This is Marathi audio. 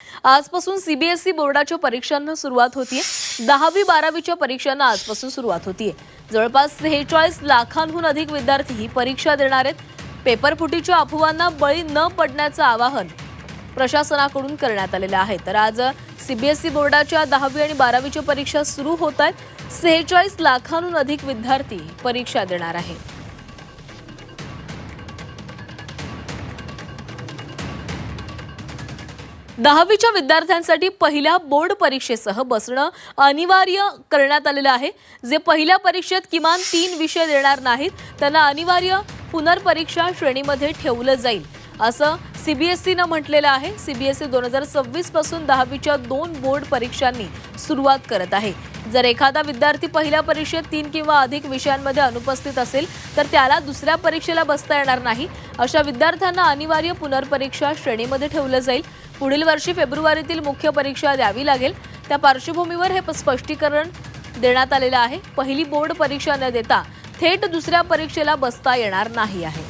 आजपासून सीबीएसई बोर्डाच्या परीक्षांना सुरुवात होतीये। 10वी-12वीच्या परीक्षांना आजपासून सुरुवात होतीये। जवळपास 46 लाखांहून अधिक विद्यार्थी ही परीक्षा देणार आहेत। पेपर फुटीच्या अफवांना बळी न पडण्याचं आवाहन प्रशासनाकडून करण्यात आलेलं आहे। तर आज सीबीएसई बोर्डाच्या 10वी आणि 12वीच्या परीक्षा सुरू होत आहेत। 46 लाखांहून अधिक विद्यार्थी परीक्षा देणार आहेत। 10वीच्या विद्यार्थ्यांसाठी पहिल्या बोर्ड परीक्षेसह बसणं अनिवार्य करण्यात आलेलं आहे। जे पहिल्या परीक्षेत किमान 3 विषय देणार नाहीत त्यांना अनिवार्य पुनर्परीक्षा श्रेणीमध्ये ठेवलं जाईल, असं सीबीएसईनं म्हटलेलं आहे। सीबीएसई 2026 पासून 10वीच्या 2 बोर्ड परीक्षांनी सुरुवात करत आहे। जर एखादा विद्यार्थी पहिल्या परीक्षेत 3 किंवा अधिक विषयांमध्ये अनुपस्थित असेल तर त्याला दुसऱ्या परीक्षेला बसता येणार नाही। अशा विद्यार्थ्यांना अनिवार्य पुनर्परीक्षा श्रेणीमध्ये ठेवलं जाईल। पुढील वर्षी फेब्रुवारीतील मुख्य परीक्षा द्यावी लागेल। त्या पार्श्वभूमीवर हे स्पष्टीकरण देण्यात आलेलं आहे। पहिली बोर्ड परीक्षा न देता थेट दुसऱ्या परीक्षेला बसता येणार नाही आहे।